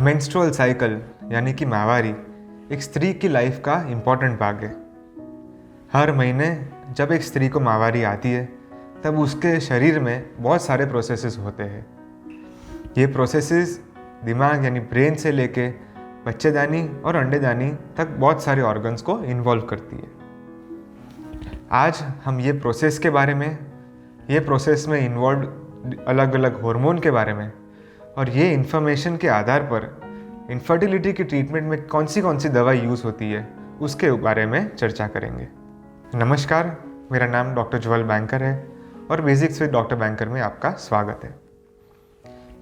Menstrual cycle यानी कि माहवारी एक स्त्री की लाइफ का इम्पॉर्टेंट भाग है। हर महीने जब एक स्त्री को माहवारी आती है तब उसके शरीर में बहुत सारे प्रोसेसेस होते हैं। ये प्रोसेसेस दिमाग यानी ब्रेन से लेके बच्चेदानी और अंडेदानी तक बहुत सारे ऑर्गन्स को इन्वॉल्व करती है। आज हम ये प्रोसेस के बारे में, ये प्रोसेस में इन्वॉल्व अलग अलग हार्मोन के बारे में और ये इन्फॉर्मेशन के आधार पर इनफर्टिलिटी की ट्रीटमेंट में कौन सी दवाई यूज़ होती है उसके बारे में चर्चा करेंगे। नमस्कार, मेरा नाम डॉक्टर ज्वल बैंकर है और बेसिक्स विद डॉक्टर बैंकर में आपका स्वागत है।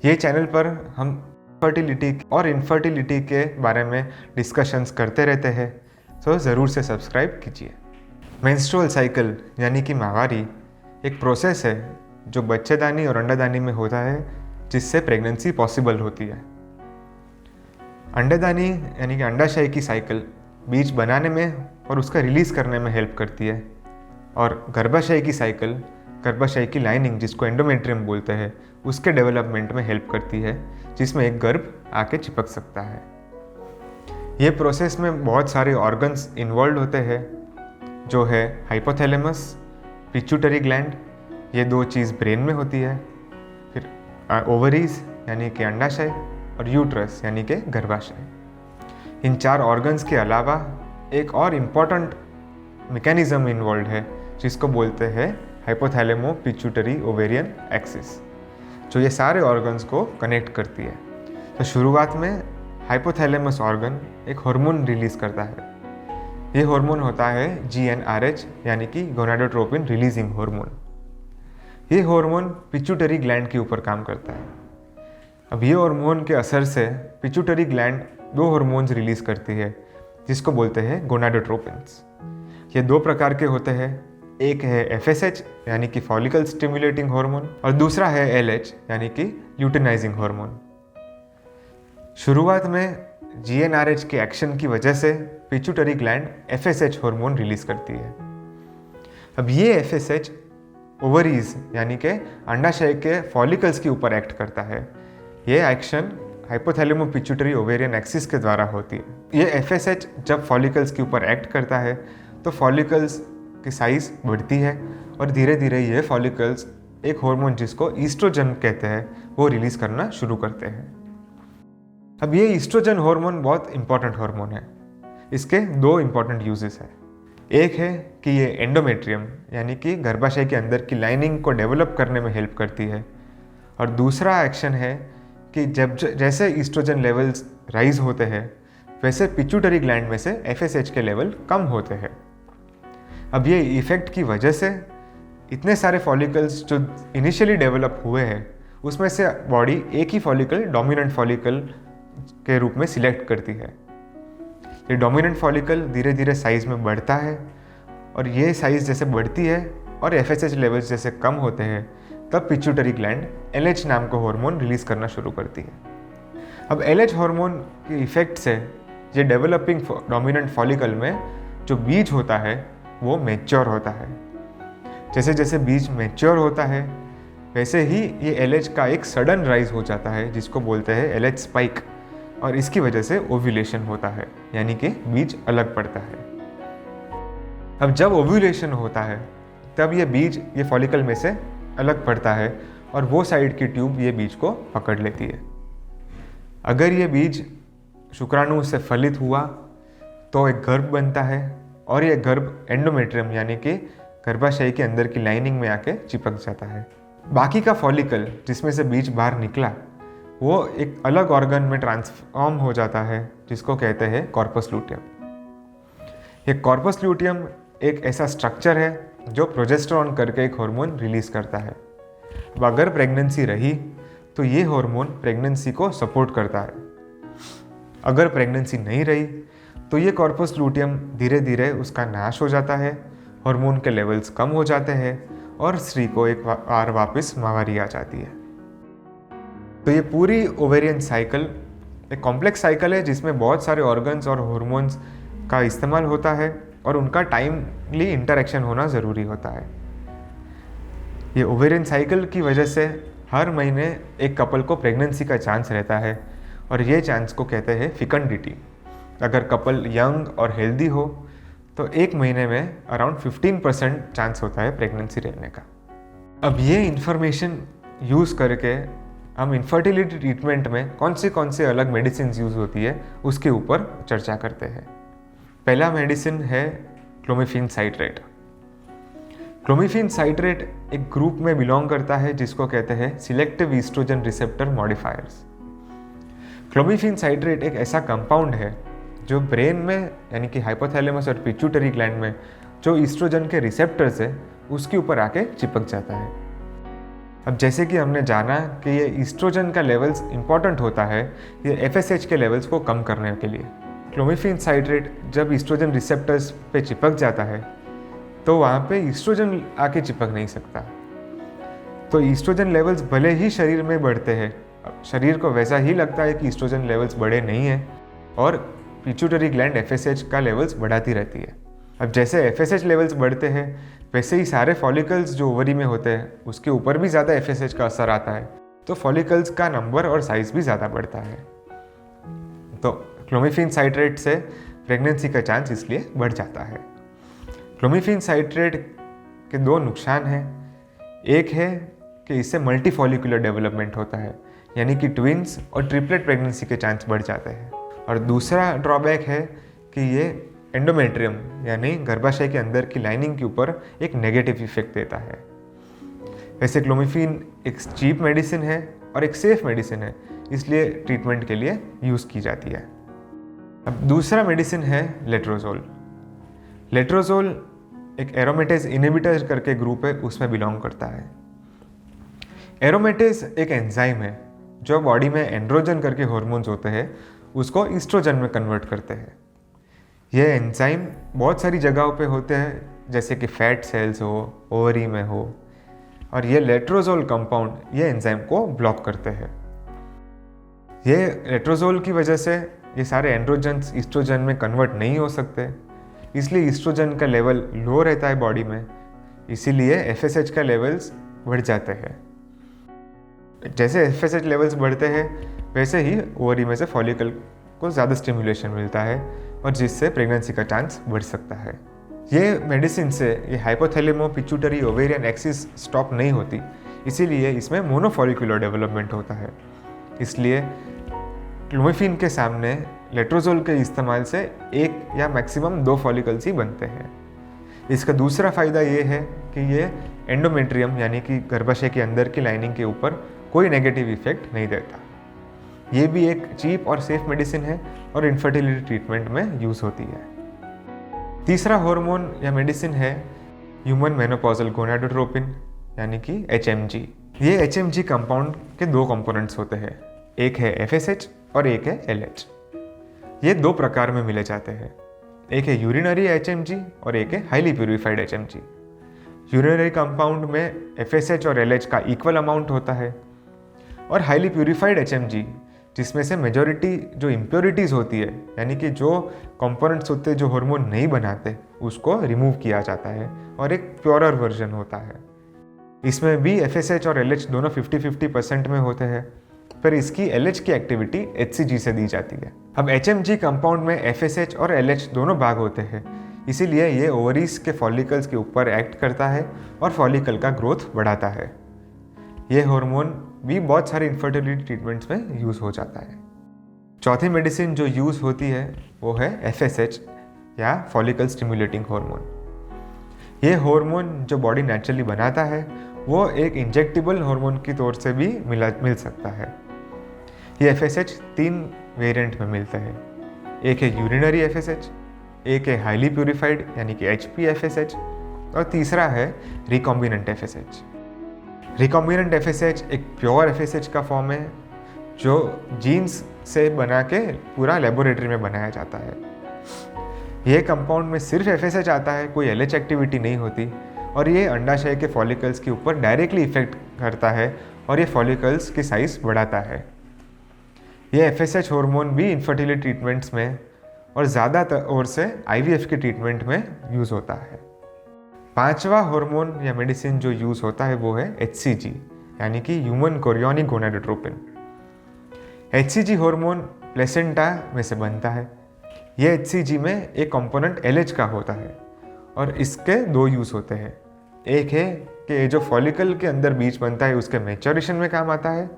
ये चैनल पर हम फर्टिलिटी और इनफर्टिलिटी के बारे में डिस्कशंस करते रहते हैं, तो ज़रूर से सब्सक्राइब कीजिए। मेंस्ट्रुअल साइकिल यानी कि माहवारी एक प्रोसेस है जो बच्चेदानी और अंडादानी में होता है, जिससे प्रेगनेंसी पॉसिबल होती है। अंडादानी यानी कि अंडाशय की साइकिल बीज बनाने में और उसका रिलीज़ करने में हेल्प करती है, और गर्भाशय की साइकिल गर्भाशय की लाइनिंग जिसको एंडोमेट्रियम बोलते हैं उसके डेवलपमेंट में हेल्प करती है, जिसमें एक गर्भ आके चिपक सकता है। ये प्रोसेस में बहुत सारे ऑर्गन्स इन्वॉल्व होते हैं, जो है हाइपोथैलेमस, पिट्यूटरी ग्लैंड, ये दो चीज़ ब्रेन में होती है, फिर ओवरीज यानी कि अंडाशय और यूट्रस यानी कि गर्भाशय। इन चार ऑर्गन्स के अलावा एक और इम्पॉर्टेंट मैकेनिज्म इन्वॉल्व है जिसको बोलते हैं हाइपोथैलेमो पिट्यूटरी ओवेरियन एक्सिस, जो ये सारे ऑर्गन्स को कनेक्ट करती है। तो शुरुआत में हाइपोथैलेमस ऑर्गन एक हार्मोन रिलीज़ करता है। ये हार्मोन होता है GnRH यानी कि गोनाडोट्रोपिन रिलीजिंग हार्मोन। ये हार्मोन पिट्यूटरी ग्लैंड के ऊपर काम करता है। अब ये हार्मोन के असर से पिट्यूटरी ग्लैंड दो हार्मोन्स रिलीज़ करती है जिसको बोलते हैं गोनाडोट्रोपिन्स। ये दो प्रकार के होते हैं, एक है FSH यानी कि फॉलिकल स्टिमुलेटिंग हार्मोन और दूसरा है LH यानी कि ल्यूटिनाइजिंग हार्मोन। शुरुआत में GnRH के एक्शन की वजह से pituitary gland FSH hormone release करती है। अब ये FSH ओवरीज यानी कि अंडाशय के फॉलिकल्स के ऊपर एक्ट करता है। ये एक्शन हाइपोथैलेमो पिट्यूटरी ओवेरियन एक्सिस के द्वारा होती है। ये FSH जब फॉलिकल्स के ऊपर एक्ट करता है तो फॉलिकल्स की साइज बढ़ती है और धीरे धीरे ये फॉलिकल्स एक हार्मोन जिसको ईस्ट्रोजन कहते हैं वो रिलीज़ करना शुरू करते हैं। अब ये ईस्ट्रोजन हार्मोन बहुत इंपॉर्टेंट हार्मोन है। इसके दो इंपॉर्टेंट यूजेस है। एक है कि ये एंडोमेट्रियम यानी कि गर्भाशय के अंदर की लाइनिंग को डेवलप करने में हेल्प करती है, और दूसरा एक्शन है कि जब जैसे ईस्ट्रोजन लेवल्स राइज होते हैं वैसे पिट्यूटरी ग्लैंड में से FSH के लेवल कम होते हैं। अब ये इफेक्ट की वजह से इतने सारे फॉलिकल्स जो इनिशियली डेवलप हुए हैं उसमें से बॉडी एक ही फॉलिकल डोमिनेंट फॉलिकल के रूप में सिलेक्ट करती है। ये डोमिनेंट फॉलिकल धीरे धीरे साइज में बढ़ता है, और ये साइज जैसे बढ़ती है और FSH लेवल्स जैसे कम होते हैं तब पिट्यूटरी ग्लैंड LH नाम का हार्मोन रिलीज़ करना शुरू करती है। अब LH हार्मोन के इफेक्ट से ये डेवलपिंग डोमिनेंट फॉलिकल में जो बीज होता है वो मैच्योर होता है। जैसे जैसे बीज मैच्योर होता है वैसे ही ये LH का एक सडन राइज हो जाता है जिसको बोलते हैं LH स्पाइक, और इसकी वजह से ओव्यूलेशन होता है यानी कि बीज अलग पड़ता है। अब जब ओव्यूलेशन होता है तब ये बीज ये फॉलिकल में से अलग पड़ता है और वो साइड की ट्यूब ये बीज को पकड़ लेती है। अगर ये बीज शुक्राणु से फलित हुआ तो एक गर्भ बनता है, और ये गर्भ एंडोमेट्रियम यानी कि गर्भाशय के अंदर की लाइनिंग में आके चिपक जाता है। बाकी का फॉलिकल जिसमें से बीज बाहर निकला वो एक अलग ऑर्गन में ट्रांसफॉर्म हो जाता है जिसको कहते हैं कॉर्पस लूटियम। ये कॉर्पस लूटियम एक ऐसा स्ट्रक्चर है जो प्रोजेस्टेरॉन करके एक हार्मोन रिलीज़ करता है। अब अगर प्रेगनेंसी रही तो ये हार्मोन प्रेगनेंसी को सपोर्ट करता है। अगर प्रेगनेंसी नहीं रही तो ये कॉर्पस लूटियम धीरे धीरे उसका नाश हो जाता है, हार्मोन के लेवल्स कम हो जाते हैं और स्त्री को एक बार वापस माहवारी आ जाती है। तो ये पूरी ओवेरियन साइकिल एक कॉम्प्लेक्स साइकिल है जिसमें बहुत सारे ऑर्गन्स और हार्मोन्स का इस्तेमाल होता है और उनका टाइमली इंटरेक्शन होना ज़रूरी होता है। ये ओवेरियन साइकिल की वजह से हर महीने एक कपल को प्रेगनेंसी का चांस रहता है, और ये चांस को कहते हैं फिकंडिटी। अगर कपल यंग और हेल्दी हो तो 1 महीने में अराउंड 15% चांस होता है प्रेगनेंसी रहने का। अब ये इन्फॉर्मेशन यूज़ करके हम इनफर्टिलिटी ट्रीटमेंट में कौन से अलग मेडिसिन यूज़ होती है उसके ऊपर चर्चा करते हैं। पहला मेडिसिन है क्लोमिफेन साइट्रेट। क्लोमिफेन साइट्रेट एक ग्रुप में बिलोंग करता है जिसको कहते हैं selective estrogen receptor modifiers. Clomiphene citrate एक ऐसा कंपाउंड है जो ब्रेन में यानी कि हाइपोथैलेमस और पिट्यूटरी ग्लैंड में जो ईस्ट्रोजन के रिसेप्टर्स है उसके ऊपर आके चिपक जाता है। अब जैसे कि हमने जाना कि ये ईस्ट्रोजन का लेवल्स इंपॉर्टेंट होता है ये एफएसएच के लेवल्स को कम करने के लिए। क्लोमिफेन साइट्रेट जब ईस्ट्रोजन रिसेप्टर्स पे चिपक जाता है तो वहाँ पे ईस्ट्रोजन आके चिपक नहीं सकता। तो ईस्ट्रोजन लेवल्स भले ही शरीर में बढ़ते हैं, शरीर को वैसा ही लगता है कि ईस्ट्रोजन लेवल्स बढ़े नहीं हैं और पिट्यूटरी ग्लैंड एफएसएच का लेवल्स बढ़ाती रहती है। अब जैसे एफएसएच लेवल्स बढ़ते हैं वैसे ही सारे फॉलिकल्स जो ओवरी में होते हैं उसके ऊपर भी ज़्यादा एफएसएच का असर आता है, तो फॉलिकल्स का नंबर और साइज भी ज़्यादा बढ़ता है। तो क्लोमिफेन साइट्रेट से प्रेगनेंसी का चांस इसलिए बढ़ जाता है। क्लोमिफेन साइट्रेट के 2 नुकसान हैं। एक है कि इससे मल्टी फॉलिकुलर डेवलपमेंट होता है यानी कि ट्विंस और ट्रिपलेट प्रेगनेंसी के चांस बढ़ जाते हैं। और दूसरा ड्रॉबैक है कि ये एंडोमेट्रियम यानी गर्भाशय के अंदर की लाइनिंग के ऊपर एक नेगेटिव इफेक्ट देता है। वैसे क्लोमिफेन एक चीप मेडिसिन है और एक सेफ मेडिसिन है, इसलिए ट्रीटमेंट के लिए यूज़ की जाती है। अब दूसरा मेडिसिन है लेट्रोजोल। लेट्रोजोल एक एरोमेटेज इनहिबिटर करके ग्रुप है, उसमें बिलोंग करता है। एरोमेटेज एक एंजाइम है जो बॉडी में एंड्रोजन करके हार्मोन्स होते हैं उसको ईस्ट्रोजन में कन्वर्ट करते हैं। ये एंजाइम बहुत सारी जगहों पे होते हैं जैसे कि फैट सेल्स हो, ओवरी में हो, और ये लेट्रोजोल कंपाउंड ये एंजाइम को ब्लॉक करते हैं। ये लेट्रोजोल की वजह से ये सारे एंड्रोजन्स ईस्ट्रोजन में कन्वर्ट नहीं हो सकते, इसलिए ईस्ट्रोजन का लेवल लो रहता है बॉडी में, इसीलिए एफएसएच का लेवल्स बढ़ जाते हैं। जैसे एफएसएच लेवल्स बढ़ते हैं वैसे ही ओवरी में से फॉलिकल को ज़्यादा स्टिमुलेशन मिलता है और जिससे प्रेगनेंसी का चांस बढ़ सकता है। ये मेडिसिन से ये हाइपोथैलेमो पिट्यूटरी ओवेरियन एक्सिस स्टॉप नहीं होती, इसीलिए इसमें मोनोफॉलिकुलर डेवलपमेंट होता है। इसलिए क्लोमिफेन के सामने लेट्रोजोल के इस्तेमाल से 1 या मैक्सिमम 2 फॉलिकल्स ही बनते हैं। इसका दूसरा फ़ायदा ये है कि ये एंडोमेट्रियम यानी कि गर्भाशय के अंदर की लाइनिंग के ऊपर कोई नेगेटिव इफेक्ट नहीं देता। ये भी एक चीप और सेफ मेडिसिन है और इनफर्टिलिटी ट्रीटमेंट में यूज़ होती है। तीसरा हार्मोन या मेडिसिन है ह्यूमन मेनोपॉजल गोनाडोट्रोपिन यानी कि HMG। ये HMG कंपाउंड के 2 कंपोनेंट्स होते हैं, एक है FSH और एक है LH। ये 2 प्रकार में मिले जाते हैं, एक है यूरिनरी HMG और एक है highly purified HMG। Urinary compound में FSH और LH का इक्वल अमाउंट होता है और हाईली प्यूरिफाइड HMG जिसमें से मेजॉरिटी जो इम्प्योरिटीज़ होती है यानी कि जो कंपोनेंट्स होते हैं जो हार्मोन नहीं बनाते उसको रिमूव किया जाता है और एक प्योरर वर्जन होता है। इसमें भी FSH और LH दोनों 50-50% में होते हैं, पर इसकी LH की एक्टिविटी HCG से दी जाती है। अब HMG कंपाउंड में FSH और LH दोनों भाग होते हैं, इसीलिए ये ओवरीज के फॉलिकल्स के ऊपर एक्ट करता है और फॉलिकल का ग्रोथ बढ़ाता है। ये हार्मोन भी बहुत सारे इनफर्टिलिटी ट्रीटमेंट्स में यूज़ हो जाता है। चौथी मेडिसिन जो यूज़ होती है वो है FSH या फॉलिकल स्टिमुलेटिंग हार्मोन। ये हार्मोन जो बॉडी नेचुरली बनाता है वो एक इंजेक्टेबल हार्मोन की तौर से भी मिल सकता है। ये FSH 3 वेरिएंट में मिलते हैं, एक है यूरिनरी FSH, एक है हाईली प्यूरिफाइड यानी कि HPFSH और तीसरा है रिकॉम्बिनेंट FSH। रिकॉम्बिनेंट FSH एक प्योर FSH का फॉर्म है जो जीन्स से बना के पूरा लेबोरेटरी में बनाया जाता है। यह कंपाउंड में सिर्फ FSH आता है, कोई LH एक्टिविटी नहीं होती और ये अंडाशय के फॉलिकल्स के ऊपर डायरेक्टली इफेक्ट करता है और ये फॉलिकल्स की साइज बढ़ाता है। ये FSH हार्मोन भी इनफर्टिलिटी ट्रीटमेंट्स में और ज़्यादातर ओर से IVF के ट्रीटमेंट में यूज़ होता है। 5वां हार्मोन या मेडिसिन जो यूज़ होता है वो है HCG यानी कि human chorionic gonadotropin. HCG hormone placenta में से बनता है। ये HCG में एक कंपोनेंट LH का होता है और इसके दो यूज़ होते हैं। एक है कि जो फॉलिकल के अंदर बीज बनता है उसके मैच्योरेशन में काम आता है,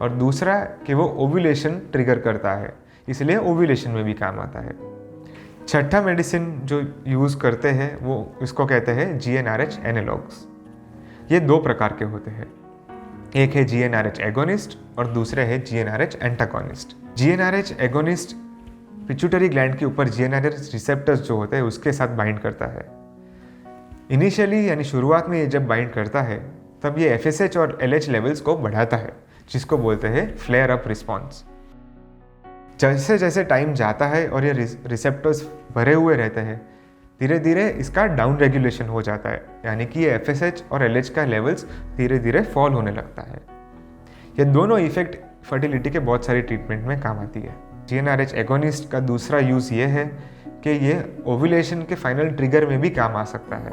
और दूसरा कि वो ओव्यूलेशन ट्रिगर करता है, इसलिए ओव्यूलेशन में भी काम आता है। छठा मेडिसिन जो यूज़ करते हैं वो इसको कहते हैं GnRH एनालॉग्स। ये दो प्रकार के होते हैं, एक है GnRH एगोनिस्ट और दूसरे है GnRH antagonist. GnRH agonist pituitary gland के ऊपर GnRH रिसेप्टर्स जो होते हैं उसके साथ बाइंड करता है। इनिशियली यानी शुरुआत में ये जब बाइंड करता है तब ये FSH और LH लेवल्स को बढ़ाता है, जिसको बोलते हैं फ्लेयर अप रिस्पॉन्स। जैसे जैसे टाइम जाता है और ये रिसेप्टर्स भरे हुए रहते हैं, धीरे धीरे इसका डाउन रेगुलेशन हो जाता है, यानी कि ये FSH और LH का लेवल्स धीरे धीरे फॉल होने लगता है। ये दोनों इफेक्ट फर्टिलिटी के बहुत सारी ट्रीटमेंट में काम आती है। GnRH एगोनिस्ट का दूसरा यूज़ ये है कि ये ओव्यूलेशन के फाइनल ट्रिगर में भी काम आ सकता है,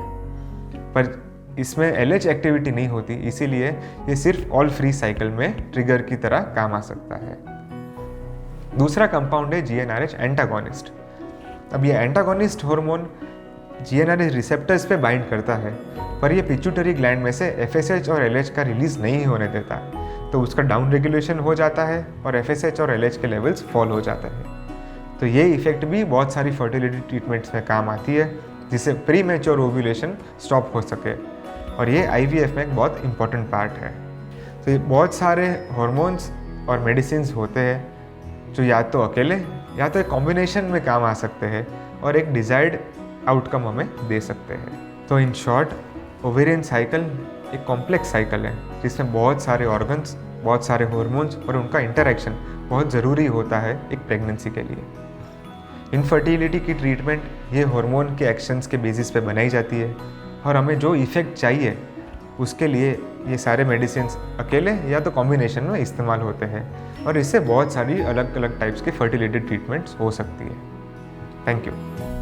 पर इसमें LH एक्टिविटी नहीं होती, इसीलिए ये सिर्फ ऑल फ्री साइकिल में ट्रिगर की तरह काम आ सकता है। दूसरा कंपाउंड है GnRH एंटागोनिस्ट। अब ये एंटागोनिस्ट हार्मोन GnRH रिसेप्टर्स पे बाइंड करता है, पर ये पिट्यूटरी ग्लैंड में से FSH और LH का रिलीज नहीं होने देता, तो उसका डाउन रेगुलेशन हो जाता है और FSH और LH के लेवल्स फॉल हो जाते हैं। तो ये इफेक्ट भी बहुत सारी फर्टिलिटी ट्रीटमेंट्स में काम आती है, जिससे प्री मैच्योर ओव्यूलेशन स्टॉप हो सके, और ये IVF में एक बहुत इंपॉर्टेंट पार्ट है। तो ये बहुत सारे हार्मोन्स और मेडिसिन्स होते हैं जो या तो अकेले या तो एक कॉम्बिनेशन में काम आ सकते हैं और एक डिजायर्ड आउटकम हमें दे सकते हैं। तो इन शॉर्ट, ओवेरियन साइकिल एक कॉम्प्लेक्स साइकिल है जिसमें बहुत सारे ऑर्गन्स, बहुत सारे हार्मोन्स और उनका इंटरेक्शन बहुत ज़रूरी होता है एक प्रेगनेंसी के लिए। इनफर्टिलिटी की ट्रीटमेंट ये हार्मोन के एक्शंस के बेसिस पे बनाई जाती है, और हमें जो इफ़ेक्ट चाहिए उसके लिए ये सारे मेडिसिन्स अकेले या तो कॉम्बिनेशन में इस्तेमाल होते हैं, और इससे बहुत सारी अलग अलग टाइप्स के फर्टिलिटी ट्रीटमेंट्स हो सकती है। Thank you.